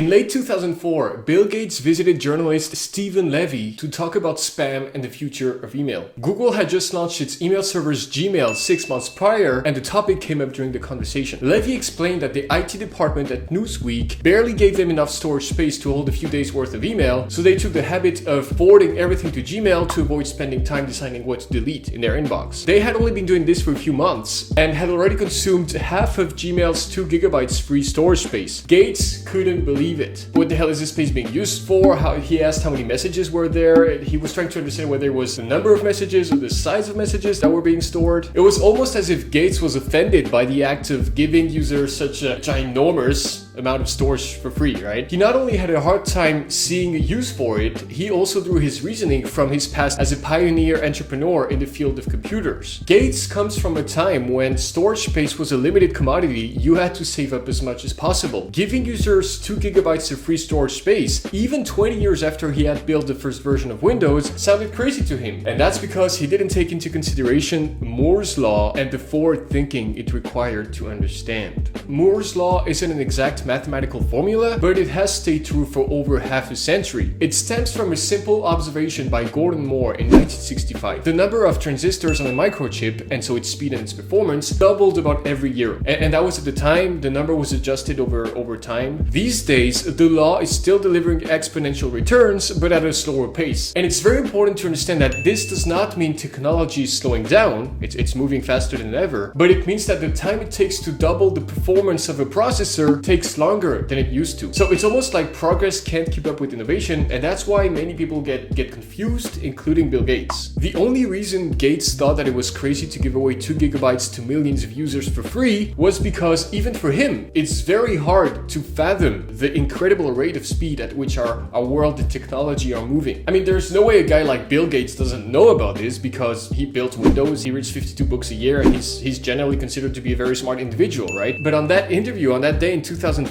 In late 2004, Bill Gates visited journalist Stephen Levy to talk about spam and the future of email. Google had just launched its email servers Gmail 6 months prior, and the topic came up during the conversation. Levy explained that the IT department at Newsweek barely gave them enough storage space to hold a few days worth of email, so they took the habit of forwarding everything to Gmail to avoid spending time deciding what to delete in their inbox. They had only been doing this for a few months and had already consumed half of Gmail's 2 gigabytes free storage space. Gates couldn't believe it. What the hell is this space being used for? He asked how many messages were there. He was trying to understand whether it was the number of messages or the size of messages that were being stored. It was almost as if Gates was offended by the act of giving users such a ginormous amount of storage for free, right? He not only had a hard time seeing a use for it, he also drew his reasoning from his past as a pioneer entrepreneur in the field of computers. Gates comes from a time when storage space was a limited commodity. You had to save up as much as possible. Giving users 2 gigabytes of free storage space, even 20 years after he had built the first version of Windows, sounded crazy to him. And that's because he didn't take into consideration Moore's law and the forward thinking it required to understand. Moore's law isn't an exact mathematical formula, but it has stayed true for over half a century. It stems from a simple observation by Gordon Moore in 1965. The number of transistors on a microchip, and so its speed and its performance, doubled about every year. And that was at the time. The number was adjusted over time. These days, the law is still delivering exponential returns, but at a slower pace. And it's very important to understand that this does not mean technology is slowing down. It's moving faster than ever, but it means that the time it takes to double the performance of a processor takes longer than it used to. So it's almost like progress can't keep up with innovation, and that's why many people get confused, including Bill Gates. The only reason Gates thought that it was crazy to give away 2 gigabytes to millions of users for free was because even for him, it's very hard to fathom the incredible rate of speed at which our world and technology are moving. I mean, there's no way a guy like Bill Gates doesn't know about this because he built Windows, he reads 52 books a year, and he's generally considered to be a very smart individual, right? But on that interview, on that day in 2004,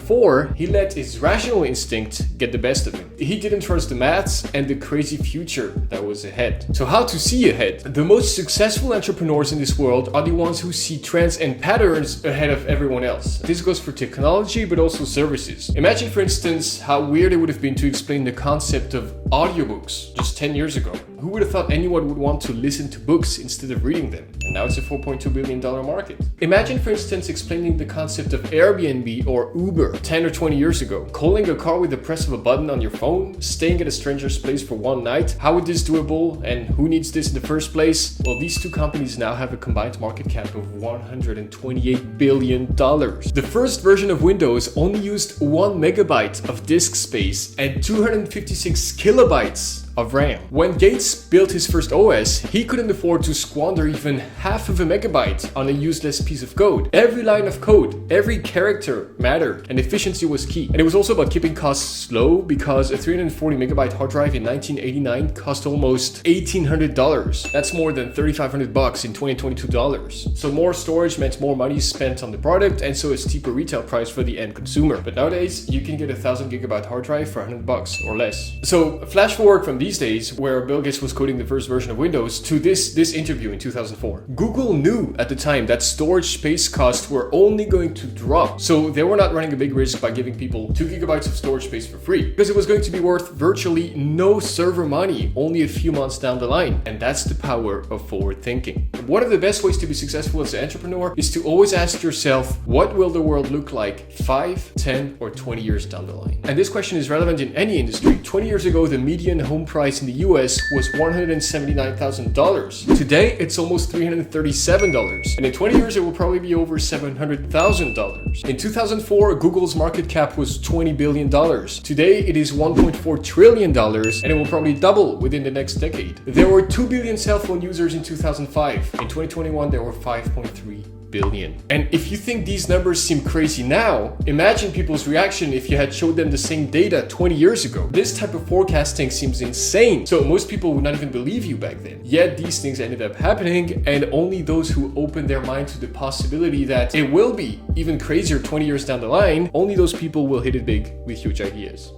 he let his rational instinct get the best of him. He didn't trust the maths and the crazy future that was ahead. So how to see ahead? The most successful entrepreneurs in this world are the ones who see trends and patterns ahead of everyone else. This goes for technology, but also services. Imagine, for instance, how weird it would have been to explain the concept of audiobooks just 10 years ago. Who would have thought anyone would want to listen to books instead of reading them? And now it's a $4.2 billion market. Imagine, for instance, explaining the concept of Airbnb or Uber 10 or 20 years ago. Calling a car with the press of a button on your phone, staying at a stranger's place for one night. How is this doable, and who needs this in the first place? Well, these two companies now have a combined market cap of $128 billion. The first version of Windows only used 1 megabyte of disk space and 256 kilobytes of RAM. When Gates built his first OS, he couldn't afford to squander even half of a megabyte on a useless piece of code. Every line of code, every character mattered, and efficiency was key. And it was also about keeping costs low because a 340 megabyte hard drive in 1989 cost almost $1,800. That's more than $3,500 in 2022 dollars. So more storage meant more money spent on the product, and so a steeper retail price for the end consumer. But nowadays, you can get a 1,000 gigabyte hard drive for $100 or less. So flash forward from these days, where Bill Gates was coding the first version of Windows, to this interview in 2004. Google knew at the time that storage space costs were only going to drop, so they were not running a big risk by giving people 2 gigabytes of storage space for free, because it was going to be worth virtually no server money only a few months down the line. And that's the power of forward thinking. One of the best ways to be successful as an entrepreneur is to always ask yourself, what will the world look like 5, 10, or 20 years down the line? And this question is relevant in any industry. 20 years ago, the median home price in the US was $179,000. Today, it's almost $337. And in 20 years, it will probably be over $700,000. In 2004, Google's market cap was $20 billion. Today, it is $1.4 trillion, and it will probably double within the next decade. There were 2 billion cell phone users in 2005. In 2021, there were 5.3 billion. And if you think these numbers seem crazy now, imagine people's reaction if you had showed them the same data 20 years ago. This type of forecasting seems insane. So most people would not even believe you back then. Yet these things ended up happening, and only those who open their mind to the possibility that it will be even crazier 20 years down the line, only those people will hit it big with huge ideas.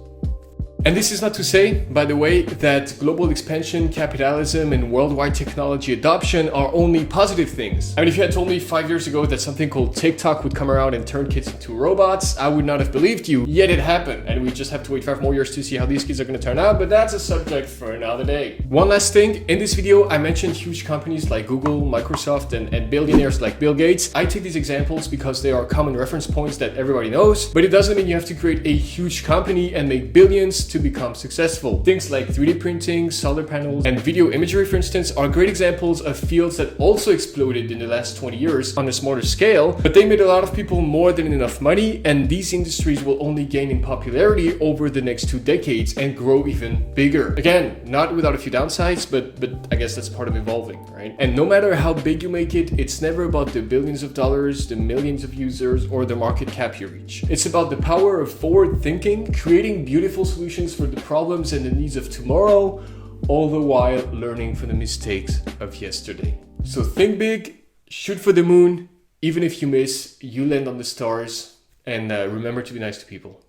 And this is not to say, by the way, that global expansion, capitalism, and worldwide technology adoption are only positive things. I mean, if you had told me 5 years ago that something called TikTok would come around and turn kids into robots, I would not have believed you. Yet it happened, and we just have to wait 5 more years to see how these kids are going to turn out, but that's a subject for another day. One last thing, in this video, I mentioned huge companies like Google, Microsoft, and billionaires like Bill Gates. I take these examples because they are common reference points that everybody knows, but it doesn't mean you have to create a huge company and make billions to become successful. Things like 3D printing, solar panels, and video imagery, for instance, are great examples of fields that also exploded in the last 20 years on a smaller scale, but they made a lot of people more than enough money, and these industries will only gain in popularity over the next 2 decades and grow even bigger. Again, not without a few downsides, but I guess that's part of evolving, right? And no matter how big you make it, it's never about the billions of dollars, the millions of users, or the market cap you reach. It's about the power of forward thinking, creating beautiful solutions for the problems and the needs of tomorrow, all the while learning from the mistakes of yesterday. So think big, shoot for the moon. Even if you miss, you land on the stars, and remember to be nice to people.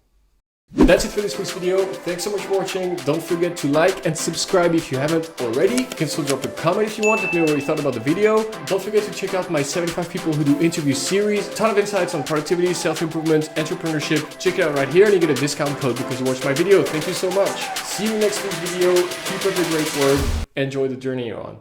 That's it for this week's video. Thanks so much for watching. Don't forget to like and subscribe if you haven't already. You can still drop a comment if you want. Let me know what you thought about the video. Don't forget to check out my 75 people who do interview series. A ton of insights on productivity, self-improvement, entrepreneurship. Check it out right here and you get a discount code because you watched my video. Thank you so much. See you next week's video. Keep up the great work. Enjoy the journey you're on.